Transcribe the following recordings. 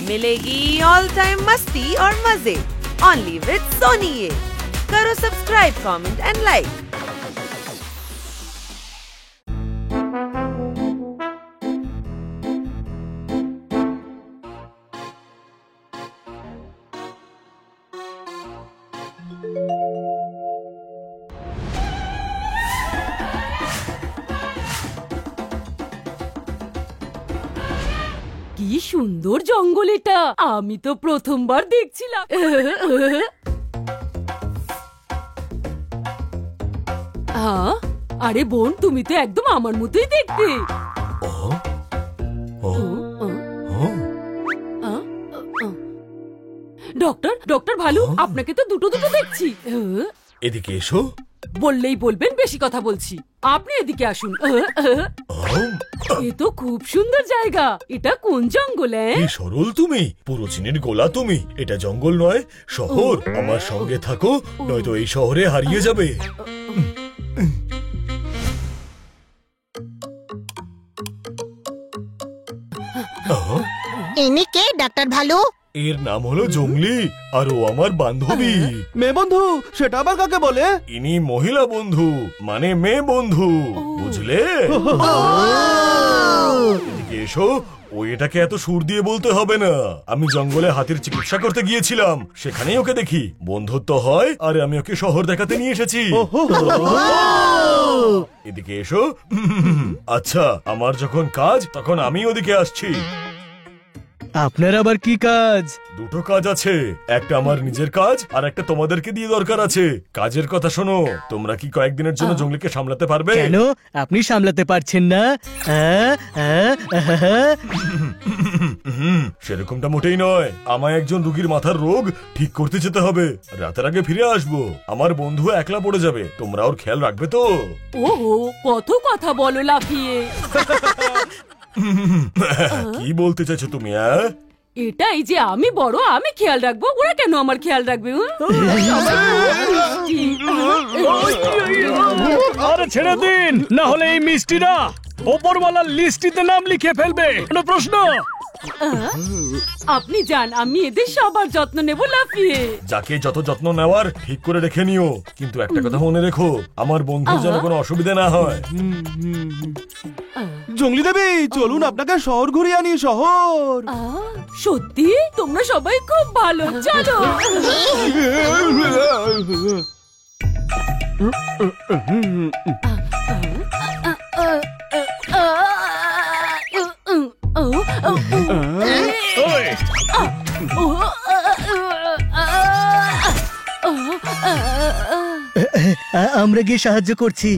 मिलेगी all time मस्ती और मजे ओनली विद सोनी। ये करो सब्सक्राइब, कमेंट एंड लाइक। কি সুন্দর জঙ্গল এটা, আমি তো প্রথমবার দেখছিলাম। আরে বোন, তুমি তো একদম আমার মতোই দেখতে। ডক্টর ডক্টর ভালু, আপনাকে তো দুটো দুটো দেখছি। এদিকে এসো। বললেই বলবেন, বেশি কথা বলছি। আপনি এদিকে আসুন। এ তো খুব সুন্দর জায়গা। এটা কোন জঙ্গল? কি সরল তুমি, পুরো চীনের গোলা তুমি। এটা জঙ্গল নয়, শহর। আমার সঙ্গে থাকো, নয়তো এই শহরে হারিয়ে যাবে। ইনি কে ডাক্তার ভালু? এর নাম হলো জঙ্গলি, আর ও আমার বান্ধবী। মেয়ে বন্ধু? সেটা আবার কাকে বলে? ইনি মহিলা বন্ধু, মানে মেয়ে বন্ধু, বুঝলে? এদিকে এসো। ও এটাকে এত সুর দিয়ে বলতে হবে না। আমি জঙ্গলে হাতির চিকিৎসা করতে গিয়েছিলাম, সেখানেই ওকে দেখি। বন্ধুত্ব হয়, আর আমি ওকে শহর দেখাতে নিয়ে এসেছি। এদিকে এসো। আচ্ছা, আমার যখন কাজ, তখন আমি ওদিকে আসছি। আপনার আবার কি কাজ? দুটো কাজ আছে, একটা আমার নিজের কাজ, আর একটা তোমাদেরকে দিয়ে দরকার আছে। কাজের কথা শোনো, তোমরা কি কয়েকদিনের জন্য জঙ্গলিকে সামলাতে পারবে? কেন আপনি সামলাতে পারছেন না? সেরকমটা মোটেই নয়। আমায় একজন রোগীর মাথার রোগ ঠিক করতে যেতে হবে। রাতের আগে ফিরে আসবো। আমার বন্ধু একলা পড়ে যাবে, তোমরা ওর খেয়াল রাখবে তো? ওহো, কত কথা বলো লাফিয়ে। কি বলতে চাইছো তুমি? এটাই যে আমি বড়, আমি খেয়াল রাখবো, ওরা কেন আমার খেয়াল রাখবে? আরে ছেড়ে দিন, না হলে এই মিষ্টিরা ওপরওয়ালার লিস্টিতে নাম লিখে ফেলবে। কোনো প্রশ্ন? আপনি যান, আমি এদের সবার যত্ন নেব লাফিয়ে। যাকে যত যত্ন নেওয়ার ঠিক করে রেখে নিও, কিন্তু একটা কথা মনে রেখো, আমার বন্ধুর যেন কোনো অসুবিধা না হয়। জঙ্গলি দেবী, চলুন আপনাকে শহর ঘুরিয়ে আনি। শহর সত্যি? তোমরা সবাই খুব ভালো, চলো। আমরা গিয়ে সাহায্য করছি।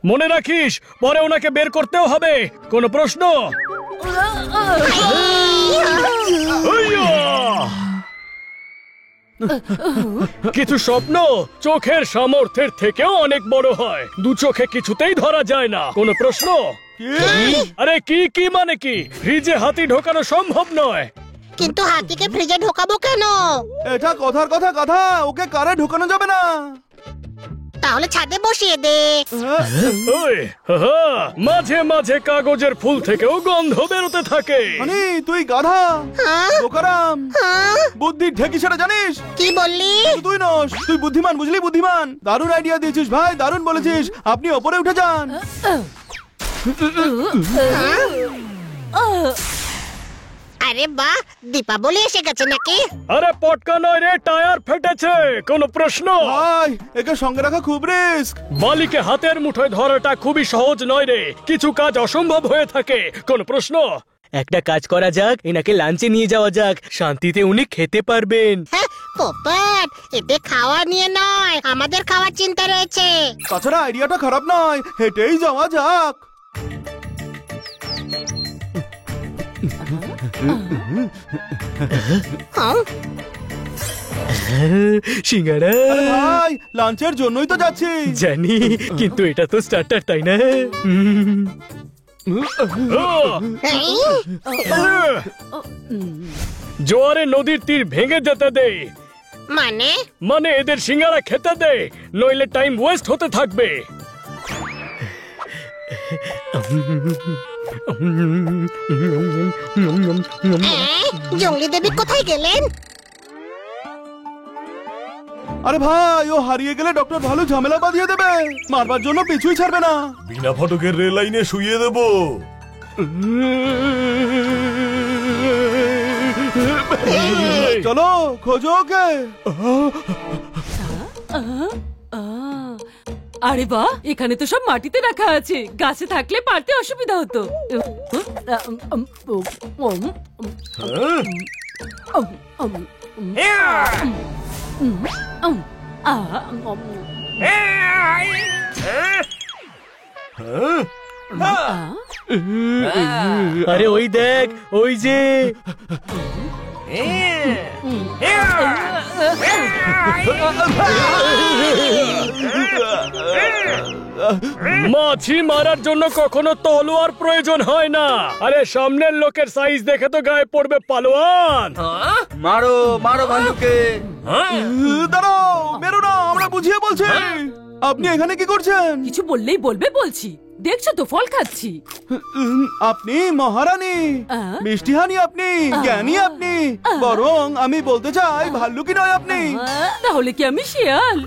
মনে রাখিস, পরে ওনাকে বের করতেও হবে। কোনো প্রশ্ন? কিছু স্বপ্ন চোখের সামর্থ্যের থেকেও অনেক বড় হয়। দু চোখে কিছুতেই ধরা যায় না। কোনো প্রশ্ন? আরে কি কি মানে কি? ফ্রিজে হাতি ঢোকানো সম্ভব নয়। কিন্তু হাতিকে ফ্রিজে ঢোকাবো কেন? এটা কথার কথা, ওকে কারে ঢোকানো যাবে না। তাহলে ছাদে বসিয়ে দে। মাঝে মাঝে কাগজের ফুল থেকেও গন্ধ বেরোতে থাকে। তুই গাধা, বোকারাম, বুদ্ধির ঢেকি সেটা জানিস? কি বললি? তুই নস, তুই বুদ্ধিমান, বুঝলি? বুদ্ধিমান। দারুণ আইডিয়া দিয়েছিস ভাই, দারুণ বলেছিস। আপনি ওপরে উঠে যান। আরে বাহ, দীপাবলি এসে গেছে নাকি? আরে পটকা নয় রে, টায়ার ফেটেছে। কোনো প্রশ্ন? ভাই, একে সঙ্গে রাখা খুব রিস্ক। বালিকে হাতের মুঠোয় ধরাটা খুবই সহজ নয় রে, কিছু কাজ অসম্ভব হয়ে থাকে। কোনো প্রশ্ন? একটা কাজ করা যাক, এনাকে লাঞ্চে নিয়ে যাওয়া যাক, শান্তিতে উনি খেতে পারবেন। পোপট, এতে খাওয়া নিয়ে নয়, আমাদের খাওয়ার চিন্তা রয়েছে। তাছাড়া আইডিয়াটা খারাপ নয়, হেঁটেই যাওয়া যাক। সিঙ্গারা ভাই, লাঞ্চের জন্যই তো যাচ্ছি। জানি, কিন্তু এটা তো স্টার্টার, তাই না? জোয়ারে নদীর তীর ভেঙে যেতে দে, মানে এদের সিঙ্গারা খেতে দে, নইলে টাইম ওয়েস্ট হতে থাকবে। জঙ্গলি দেবী কোথায় গেলেন? আরে ভাই, ও হারিয়ে গেলে ডক্টর ভালো ঝামেলা বাঁধিয়ে দেবে, মারবার জন্য পিছুই ছাড়বে না। বিনা ফটকের রেল লাইনে শুইয়ে দেবো। চলো খোঁজো ওকে। আরে বাহ, এখানে তো সব মাটিতে রাখা আছে, গাছে থাকলে পারতে অসুবিধা হতো। আরে ওই দেখ, ওই যে মাছি মারার জন্য কখনো তলোয়ার প্রয়োজন হয় না। আরে সামনের লোকের সাইজ দেখে তো গায়ে পড়বে পালোয়ান। মারো মারো ভালুকে। দাঁড়াও, মেরো না, আমরা বুঝিয়ে বলছি। আপনি এখানে কি করছেন? কিছু বললেই বলবে বলছি, দেখছো তো ফল খাচ্ছি। আপনি মহারানী, মিষ্টি হানি আপনি, জ্ঞানী আপনি, বরং আমি বলতে চাই ভাল্লুকি নয় আপনি। তাহলে কি আমি শিয়াল?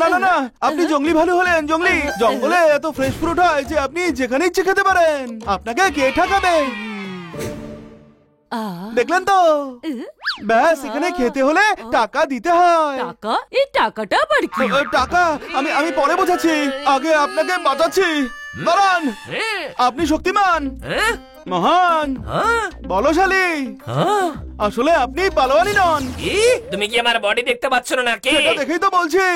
না না না, আপনি জঙ্গলি ভালু হলেন। জঙ্গলি জঙ্গলে এত ফ্রেশ ফ্রুট হয় যে আপনি যেখানে ইচ্ছে খেতে পারেন। আপনাকে কে ঠকাবে? দেখলেন তো, ব্যাস, এখানে খেতে হলে টাকা দিতে হয়। টাকা? এই টাকাটা আবার কি? টাকা আমি পরে বোঝাচ্ছি, আগে আপনাকে বাঁচাচ্ছি। দাঁড়ান, আপনি শক্তিমান, মহান, বলশালী, আসলে আপনি পালোয়ানি নন। তুমি কি আমার বডি দেখতে পাচ্ছ না নাকি? সেটা দেখেই তো বলছি,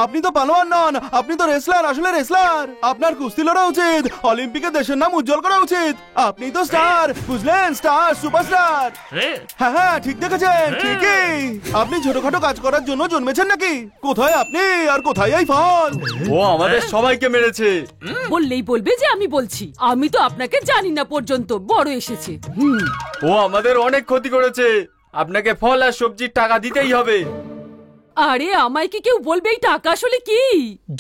আপনি তো পালোয়ান নন, আপনি তো রেসলার, আসলে রেসলার। আপনার কুস্তি লড়া উচিত, অলিম্পিকে দেশের নাম উজ্জ্বল করা উচিত। আপনি তো স্টার, বুঝলেন, স্টার, সুপারস্টার। হ্যাঁ হ্যাঁ, ঠিক দেখেছেন, ঠিকই। আপনি ছোটখাটো কাজ করার জন্য জন্মেছেন নাকি? কোথায় আপনি আর কোথায় এই ফল? ও আমাদের সবাইকে মেরেছে। বললেই বলবে যে আমি বলছি। আমি তো আপনাকে জানি না পর্যন্ত, বড় এসেছে। ও আমাদের অনেক ক্ষতি করেছে, আপনাকে ফল আর সবজির টাকা দিতেই হবে। আরে আমায় কি কেউ বলবে এই টাকা আসলে কি?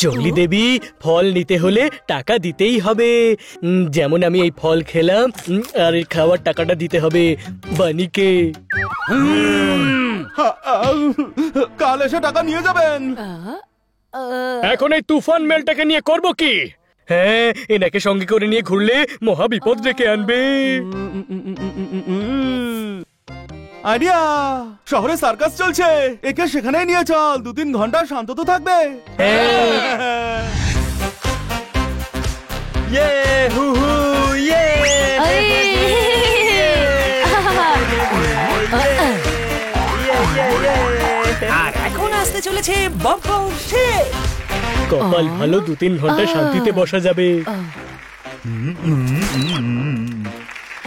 জঙ্গলি দেবী, ফল নিতে হলে টাকা দিতেই হবে। যেমন আমি এই ফল খেলাম, আর এই খাওয়ার টাকাটা দিতে হবে বানিকে। কাল এসে টাকা নিয়ে যাবেন। এখন এই তুফান মেলটাকে নিয়ে করব কি? হ্যাঁ, এনাকে সঙ্গে করে নিয়ে ঘুরলে মহা বিপদ ডেকে আনবে। আইডিয়া, শহরে সার্কাস চলছে, একে সেখানেই নিয়ে চল, 2-3 ঘন্টা শান্ত তো থাকবে। ইয়ে হু হু ইয়ে। আর এখন আসতে চলেছে বকবক শেষ। কপাল ভালো, 2-3 ঘন্টা শান্তিতে বসা যাবে।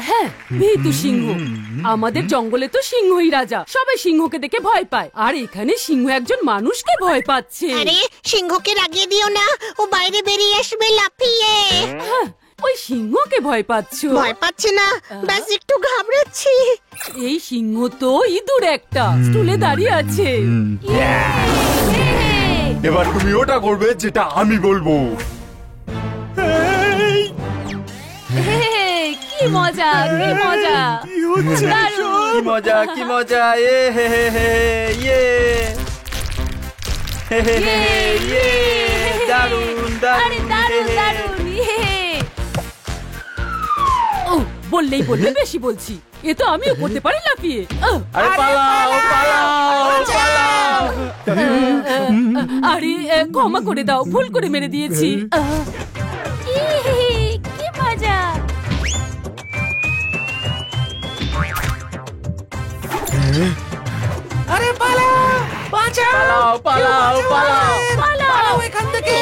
হ্যাঁ, ভীতু সিংহ। আমাদের জঙ্গলে তো সিংহই রাজা, সবাই সিংহকে দেখে ভয় পায়। আর এখানে সিংহ একজন মানুষকে ভয় পাচ্ছে। আরে সিংহকে রাগিয়ে দিও না, ও বাইরে বেরিয়ে আসবে লাফিয়ে। হ্যাঁ, ওই সিংহকে ভয় পাচ্ছ? ভয় পাচ্ছে না, ব্যাস একটু ঘাবড়াচ্ছি। এই সিংহ তো ইঁদুর একটা, স্টুলে দাঁড়িয়ে আছে। এবার তুমি ওটা করবে যেটা আমি বলবো। কি মজা, কি মজা, দারুণ। কি মজা, কি মজা। এ হে হে হে ইয়ে হে হে হে ইয়ে। দারুণ দারুণ দারুণ। ও, বললেই বললে বেশি বলছি, এ তো আমিও করতে পারি লাফিয়ে। আরে পালাও পালাও পালাও। আরে ক্ষমা করে দাও, ভুল করে মেরে দিয়েছি। কি মজা। আরে পালাও, বাঁচাও, পালাও পালাও পালাও এখান থেকে।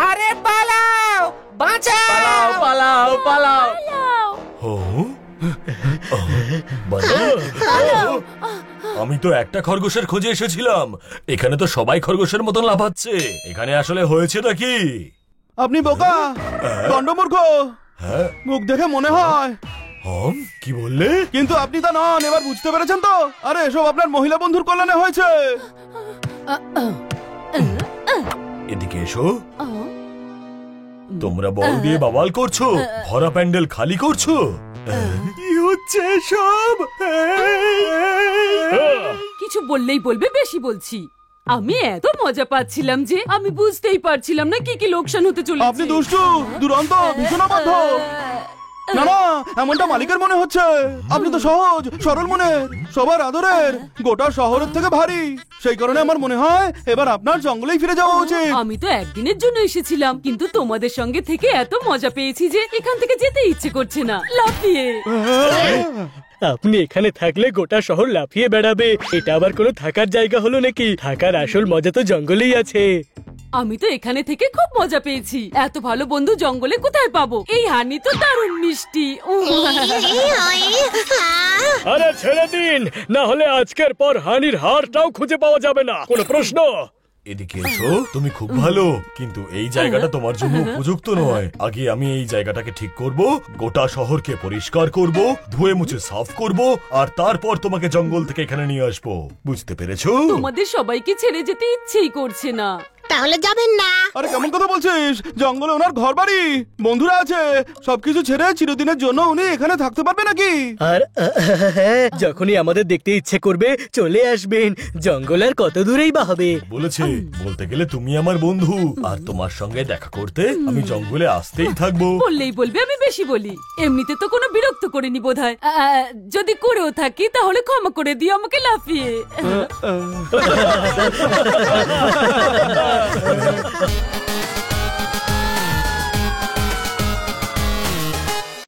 আরে পালাও, বাঁচাও, পালাও পালাও। আমি তো একটা খরগোশের খোঁজে এসেছিলাম, এখানে তো সবাই খরগোশের মতন লাফাচ্ছে। এখানে আসলে হয়েছেটা কি? আপনি বোকা, দণ্ডমূর্খ। হ্যাঁ মুখ দেখে মনে হয়, কি বললে? কিন্তু আপনি তা নন। এবার বুঝতে পেরেছেন তো? আরে এসব আপনার মহিলা বন্ধুর কল্যাণে হয়েছে। এদিকে এসো। তোমরা বল দিয়ে বাওয়াল করছো, ভরা প্যান্ডেল খালি করছো। কি হচ্ছে সব? কিছু বললেই বলবে বেশি বলছি। আমি এত মজা পাচ্ছিলাম যে আমি বুঝতেই পারছিলাম না কি কি লোকসান হতে চলেছে। আপনি দুষ্টু, দুরন্ত, ভীষণ অবাধ্য। না না, এমনটা মালিকের মনে হচ্ছে। আপনি তো সহজ সরল মনের, সবার আদরের, গোটা শহরের থেকে ভারী। সেই কারণে আমার মনে হয় এবার আপনার জঙ্গলেই ফিরে যাওয়া উচিত। আমি তো একদিনের জন্য এসেছিলাম, কিন্তু তোমাদের সঙ্গে থেকে এত মজা পেয়েছি যে এখান থেকে যেতে ইচ্ছে করছে না। লাফিয়ে আপনি এখানে থাকলে গোটা শহর লাফিয়ে বেড়াবে। এটা আবার কোনো থাকার জায়গা হলো নাকি? থাকার আসল মজা তো জঙ্গলেই আছে। আমি তো এখানে থেকে খুব মজা পেয়েছি। এত ভালো বন্ধু জঙ্গলে কোথায় পাবো? এই হানি তো দারুণ মিষ্টি। আরে ছেড়ে দিন, না হলে আজকের পর হানির হাড়টাও খুঁজে পাওয়া যাবে না। কোনো প্রশ্ন? এদিকে এসো। তুমি খুব ভালো, কিন্তু এই জায়গাটা তোমার জন্য উপযুক্ত নয়। আগে আমি এই জায়গাটাকে ঠিক করব, গোটা শহরকে পরিষ্কার করব, ধুয়ে মুছে সাফ করব, আর তারপর তোমাকে জঙ্গল থেকে এখানে নিয়ে আসবো। বুঝতে পেরেছো? তোমাদের সবাইকে ছেড়ে যেতে ইচ্ছেই করছে না। তাহলে যাবেন না? আরে কেমন কথা বলছিস? জঙ্গলে ওনার ঘর বাড়ি, বন্ধুরা আছে, সবকিছু ছেড়ে চিরদিনের জন্য উনি এখানে থাকতে পারবে নাকি? আর যখনই আমাদের দেখতে ইচ্ছে করবে চলে আসবেন। জঙ্গল আর কত দূরেই বা হবে। বলেছে, বলতে গেলে তুমি আমার বন্ধু, আর তোমার সঙ্গে দেখা করতে আমি জঙ্গলে আসতেই থাকবো। বললেই বলবে আমি বেশি বলি। এমনিতে তো কোনো বিরক্ত করিনি বোধহয়। যদি করেও থাকি তাহলে ক্ষমা করে দিও আমাকে। লাফিয়ে